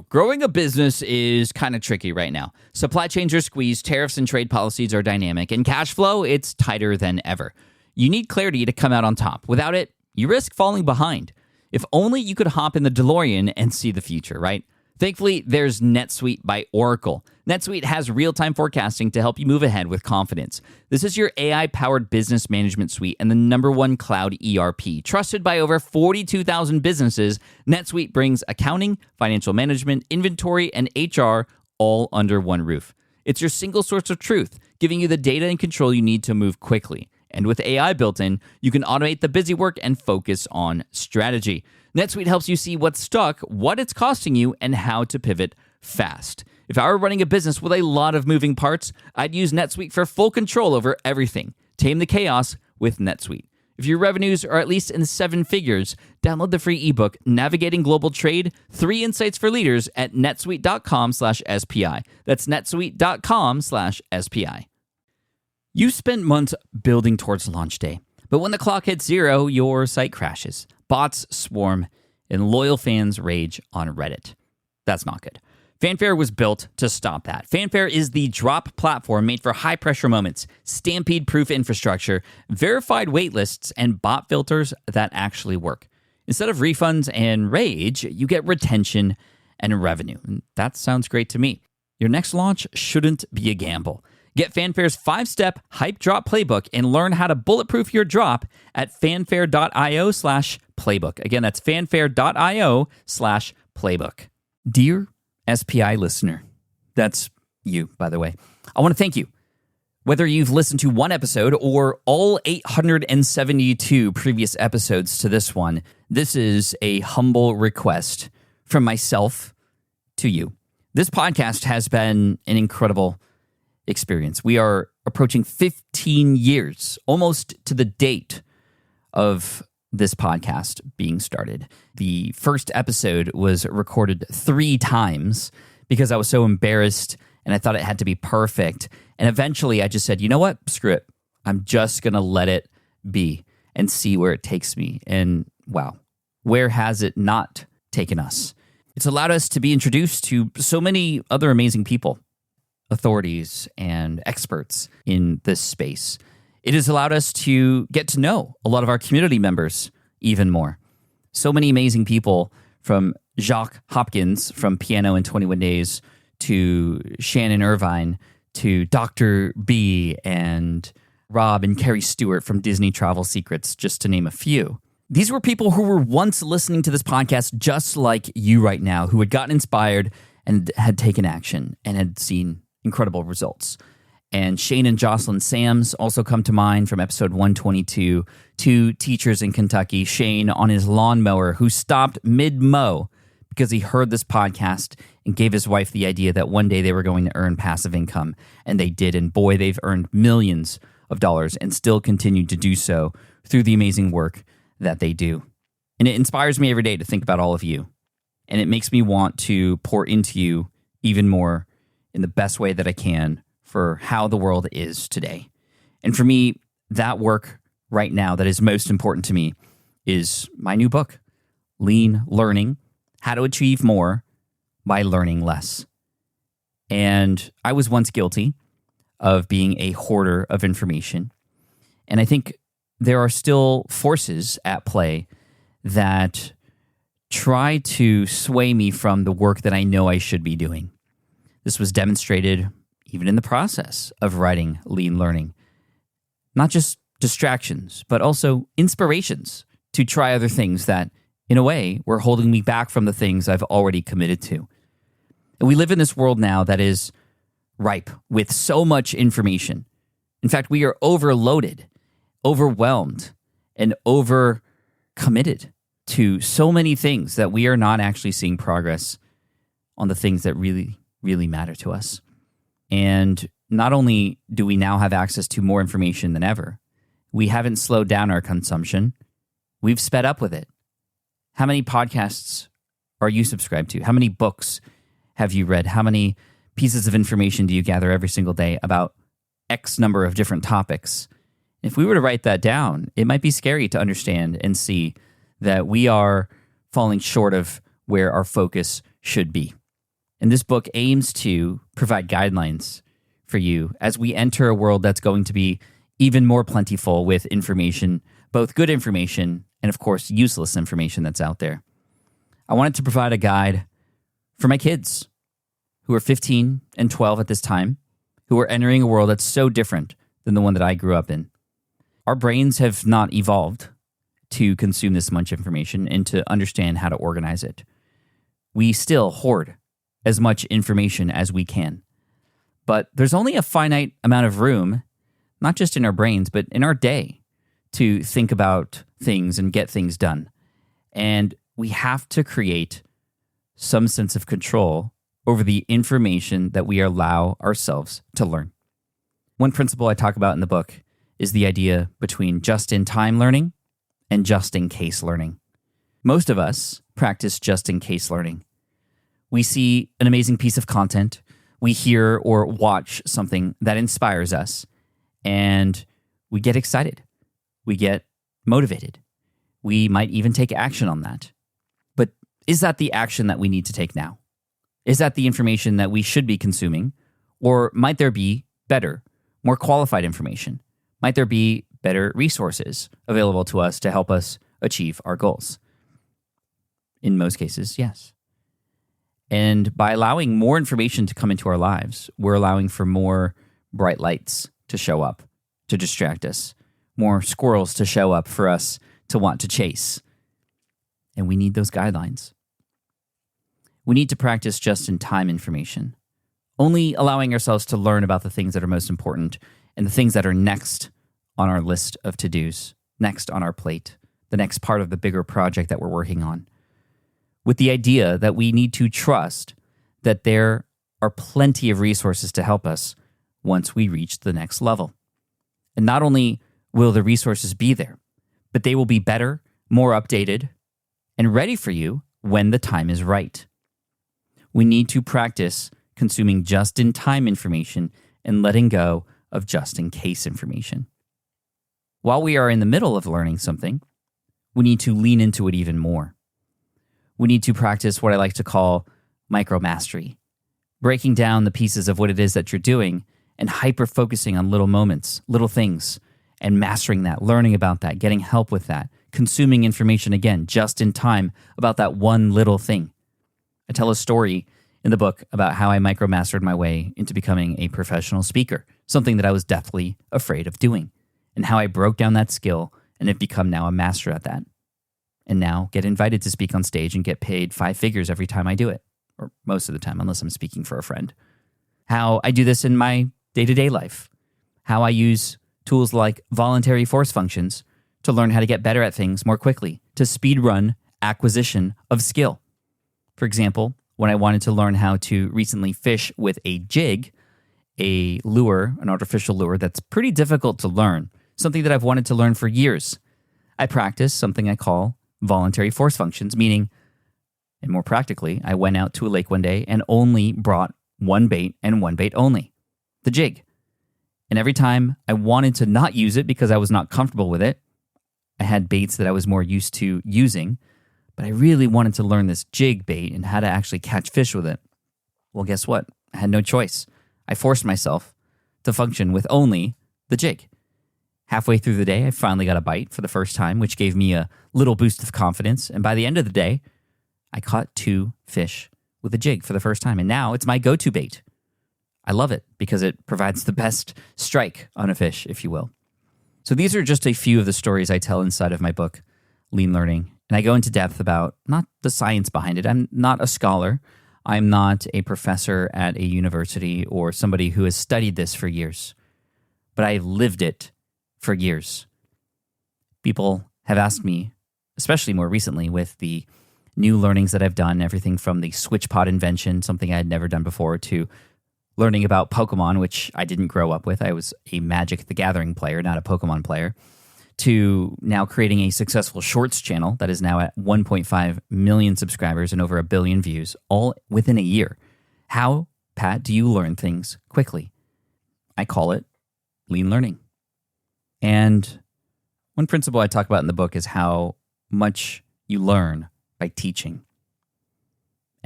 Growing a business is kind of tricky right now. Supply chains are squeezed, tariffs and trade policies are dynamic, and cash flow, it's tighter than ever. You need clarity to come out on top. Without it, you risk falling behind. If only you could hop in the DeLorean and see the future, right? Thankfully, there's NetSuite by Oracle. NetSuite has real-time forecasting to help you move ahead with confidence. This is your AI-powered business management suite and the #1 cloud ERP. Trusted by over 42,000 businesses, NetSuite brings accounting, financial management, inventory, and HR all under one roof. It's your single source of truth, giving you the data and control you need to move quickly. And with AI built in, you can automate the busy work and focus on strategy. NetSuite helps you see what's stuck, what it's costing you, and how to pivot fast. If I were running a business with a lot of moving parts, I'd use NetSuite for full control over everything. Tame the chaos with NetSuite. If your revenues are at least in 7 figures, download the free ebook, Navigating Global Trade, 3 Insights for Leaders at netsuite.com/SPI. That's netsuite.com/SPI. You spent months building towards launch day, but when the clock hits 0, your site crashes. Bots swarm, and loyal fans rage on Reddit. That's not good. Fanfare was built to stop that. Fanfare is the drop platform made for high-pressure moments, stampede-proof infrastructure, verified waitlists, and bot filters that actually work. Instead of refunds and rage, you get retention and revenue. And that sounds great to me. Your next launch shouldn't be a gamble. Get Fanfare's 5-step hype drop playbook and learn how to bulletproof your drop at fanfare.io/playbook. Again, that's fanfare.io/playbook. Dear SPI listener, that's you, by the way, I want to thank you. Whether you've listened to one episode or all 872 previous episodes to this one, this is a humble request from myself to you. This podcast has been an incredible experience. We are approaching 15 years, almost to the date of this podcast being started. The first episode was recorded 3 times because I was so embarrassed and I thought it had to be perfect. And eventually I just said, you know what? Screw it. I'm just going to let it be and see where it takes me. And wow, where has it not taken us? It's allowed us to be introduced to so many other amazing people, authorities and experts in this space. It has allowed us to get to know a lot of our community members even more. So many amazing people, from Jacques Hopkins from Piano in 21 Days to Shannon Irvine to Dr. B and Rob and Carrie Stewart from Disney Travel Secrets, just to name a few. These were people who were once listening to this podcast just like you right now, who had gotten inspired and had taken action and had seen incredible results. And Shane and Jocelyn Sams also come to mind from episode 122, 2 teachers in Kentucky. Shane on his lawnmower who stopped mid-mow because he heard this podcast and gave his wife the idea that one day they were going to earn passive income. And they did. And boy, they've earned millions of dollars and still continue to do so through the amazing work that they do. And it inspires me every day to think about all of you. And it makes me want to pour into you even more in the best way that I can for how the world is today. And for me, that work right now that is most important to me is my new book, Lean Learning: How to Achieve More by Learning Less. And I was once guilty of being a hoarder of information. And I think there are still forces at play that try to sway me from the work that I know I should be doing. This was demonstrated even in the process of writing Lean Learning. Not just distractions, but also inspirations to try other things that, in a way, were holding me back from the things I've already committed to. And we live in this world now that is ripe with so much information. In fact, we are overloaded, overwhelmed, and over-committed to so many things that we are not actually seeing progress on the things that really, really matter to us. And not only do we now have access to more information than ever, we haven't slowed down our consumption. We've sped up with it. How many podcasts are you subscribed to? How many books have you read? How many pieces of information do you gather every single day about X number of different topics? If we were to write that down, it might be scary to understand and see that we are falling short of where our focus should be. And this book aims to provide guidelines for you as we enter a world that's going to be even more plentiful with information, both good information and, of course, useless information that's out there. I wanted to provide a guide for my kids who are 15 and 12 at this time, who are entering a world that's so different than the one that I grew up in. Our brains have not evolved to consume this much information and to understand how to organize it. We still hoard as much information as we can. But there's only a finite amount of room, not just in our brains, but in our day, to think about things and get things done. And we have to create some sense of control over the information that we allow ourselves to learn. One principle I talk about in the book is the idea between just-in-time learning and just-in-case learning. Most of us practice just-in-case learning. We see an amazing piece of content, we hear or watch something that inspires us, and we get excited. We get motivated. We might even take action on that. But is that the action that we need to take now? Is that the information that we should be consuming? Or might there be better, more qualified information? Might there be better resources available to us to help us achieve our goals? In most cases, yes. And by allowing more information to come into our lives, we're allowing for more bright lights to show up, to distract us, more squirrels to show up for us to want to chase. And we need those guidelines. We need to practice just-in-time information, only allowing ourselves to learn about the things that are most important and the things that are next on our list of to-dos, next on our plate, the next part of the bigger project that we're working on, with the idea that we need to trust that there are plenty of resources to help us once we reach the next level. And not only will the resources be there, but they will be better, more updated, and ready for you when the time is right. We need to practice consuming just-in-time information and letting go of just-in-case information. While we are in the middle of learning something, we need to lean into it even more. We need to practice what I like to call micro-mastery, breaking down the pieces of what it is that you're doing and hyper-focusing on little moments, little things, and mastering that, learning about that, getting help with that, consuming information again, just in time about that one little thing. I tell a story in the book about how I micro-mastered my way into becoming a professional speaker, something that I was deathly afraid of doing, and how I broke down that skill and have become now a master at that. And now get invited to speak on stage and get paid 5 figures every time I do it, or most of the time, unless I'm speaking for a friend. How I do this in my day-to-day life. How I use tools like voluntary force functions to learn how to get better at things more quickly, to speed run acquisition of skill. For example, when I wanted to learn how to recently fish with a jig, a lure, an artificial lure that's pretty difficult to learn, something that I've wanted to learn for years, I practiced something I call voluntary force functions, meaning, and more practically, I went out to a lake one day and only brought one bait and one bait only, the jig. And every time I wanted to not use it because I was not comfortable with it, I had baits that I was more used to using, but I really wanted to learn this jig bait and how to actually catch fish with it. Well, guess what? I had no choice. I forced myself to function with only the jig. Halfway through the day, I finally got a bite for the first time, which gave me a little boost of confidence. And by the end of the day, I caught 2 fish with a jig for the first time. And now it's my go-to bait. I love it because it provides the best strike on a fish, if you will. So these are just a few of the stories I tell inside of my book, Lean Learning. And I go into depth about not the science behind it. I'm not a scholar. I'm not a professor at a university or somebody who has studied this for years. But I've lived it for years. People have asked me, especially more recently with the new learnings that I've done, everything from the switch pod invention, something I had never done before, to learning about Pokemon, which I didn't grow up with. I was a Magic the Gathering player, not a Pokemon player, to now creating a successful shorts channel that is now at 1.5 million subscribers and over 1 billion views, all within a year. How, Pat, do you learn things quickly? I call it lean learning. And one principle I talk about in the book is how much you learn by teaching.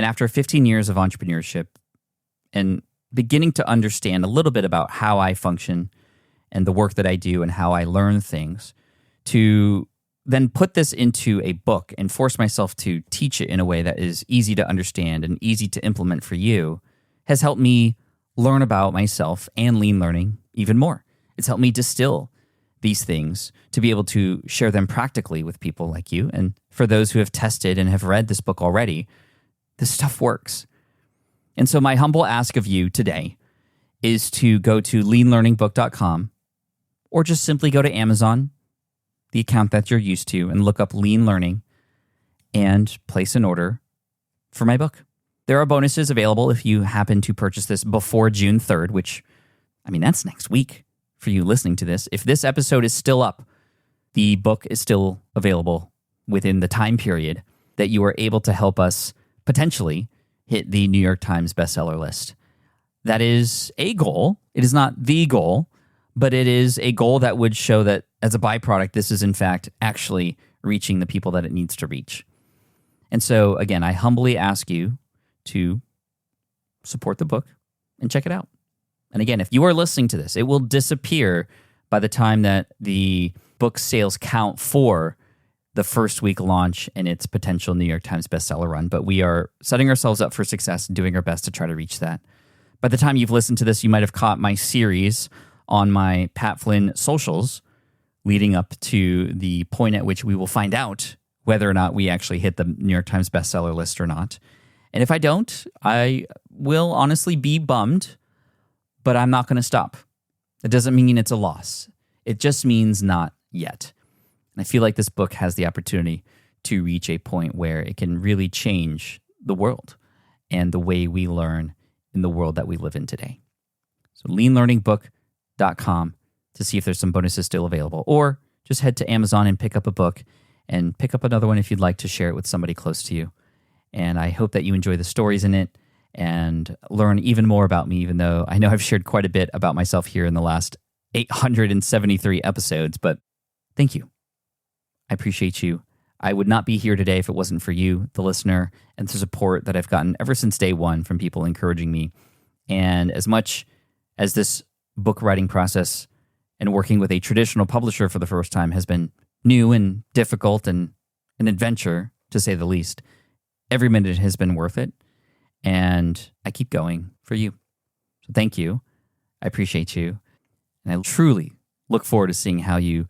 And after 15 years of entrepreneurship and beginning to understand a little bit about how I function and the work that I do and how I learn things, to then put this into a book and force myself to teach it in a way that is easy to understand and easy to implement for you has helped me learn about myself and lean learning even more. It's helped me distill these things to be able to share them practically with people like you. And for those who have tested and have read this book already, this stuff works. And so my humble ask of you today is to go to leanlearningbook.com or just simply go to Amazon, the account that you're used to, and look up Lean Learning and place an order for my book. There are bonuses available if you happen to purchase this before June 3rd, which, that's next week for you listening to this. If this episode is still up, the book is still available within the time period that you are able to help us potentially hit the New York Times bestseller list. That is a goal. It is not the goal, but it is a goal that would show that as a byproduct, this is in fact actually reaching the people that it needs to reach. And so again, I humbly ask you to support the book and check it out. And again, if you are listening to this, it will disappear by the time that the book sales count for the first week launch and its potential New York Times bestseller run. But we are setting ourselves up for success and doing our best to try to reach that. By the time you've listened to this, you might have caught my series on my Pat Flynn socials leading up to the point at which we will find out whether or not we actually hit the New York Times bestseller list or not. And if I don't, I will honestly be bummed, but I'm not going to stop. It doesn't mean it's a loss. It just means not yet. And I feel like this book has the opportunity to reach a point where it can really change the world and the way we learn in the world that we live in today. So leanlearningbook.com to see if there's some bonuses still available, or just head to Amazon and pick up a book and pick up another one if you'd like to share it with somebody close to you. And I hope that you enjoy the stories in it and learn even more about me, even though I know I've shared quite a bit about myself here in the last 873 episodes, but thank you. I appreciate you. I would not be here today if it wasn't for you, the listener, and the support that I've gotten ever since day one from people encouraging me. And as much as this book writing process and working with a traditional publisher for the first time has been new and difficult and an adventure, to say the least, every minute has been worth it. And I keep going for you. So thank you. I appreciate you. And I truly look forward to seeing how you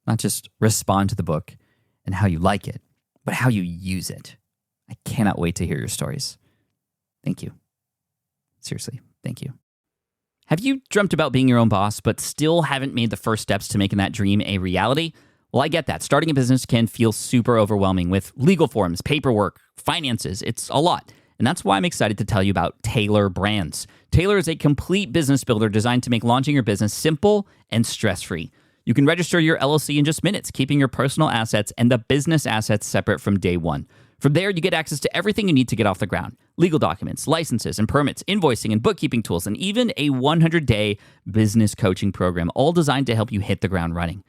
not just respond to the book and how you like it, but how you use it. I cannot wait to hear your stories. Thank you. Seriously, thank you. Have you dreamt about being your own boss, but still haven't made the first steps to making that dream a reality? Well, I get that. Starting a business can feel super overwhelming with legal forms, paperwork, finances. It's a lot. And that's why I'm excited to tell you about Taylor Brands. Taylor is a complete business builder designed to make launching your business simple and stress-free. You can register your LLC in just minutes, keeping your personal assets and the business assets separate from day one. From there, you get access to everything you need to get off the ground: legal documents, licenses and permits, invoicing and bookkeeping tools, and even a 100-day business coaching program, all designed to help you hit the ground running.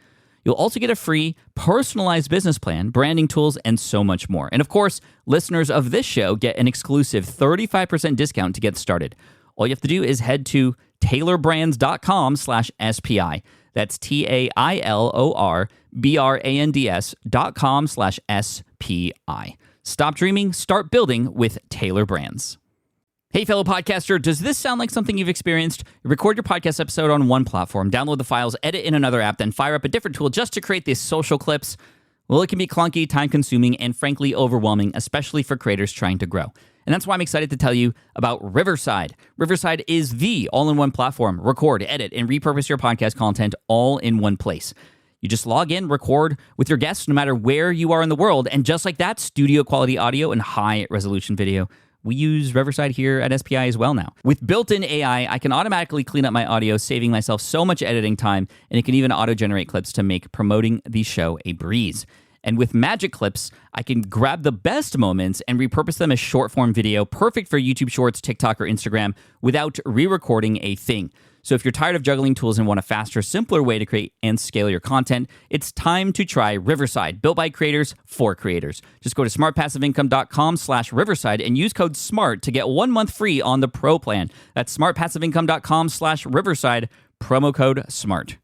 You'll also get a free personalized business plan, branding tools, and so much more. And of course, listeners of this show get an exclusive 35% discount to get started. All you have to do is head to taylorbrands.com/SPI. That's TAILORBRANDS.com/SPI. Stop dreaming, start building with Taylor Brands. Hey, fellow podcaster, does this sound like something you've experienced? You record your podcast episode on one platform, download the files, edit in another app, then fire up a different tool just to create these social clips? Well, it can be clunky, time-consuming, and frankly overwhelming, especially for creators trying to grow. And that's why I'm excited to tell you about Riverside. Riverside is the all-in-one platform. Record, edit, and repurpose your podcast content all in one place. You just log in, record with your guests no matter where you are in the world, and just like that, studio-quality audio and high-resolution video. We use Riverside here at SPI as well now. With built-in AI, I can automatically clean up my audio, saving myself so much editing time, and it can even auto-generate clips to make promoting the show a breeze. And with Magic Clips, I can grab the best moments and repurpose them as short form video, perfect for YouTube Shorts, TikTok, or Instagram, without re-recording a thing. So if you're tired of juggling tools and want a faster, simpler way to create and scale your content, it's time to try Riverside, built by creators for creators. Just go to smartpassiveincome.com/Riverside and use code SMART to get 1 month free on the Pro plan. That's smartpassiveincome.com/Riverside, promo code SMART.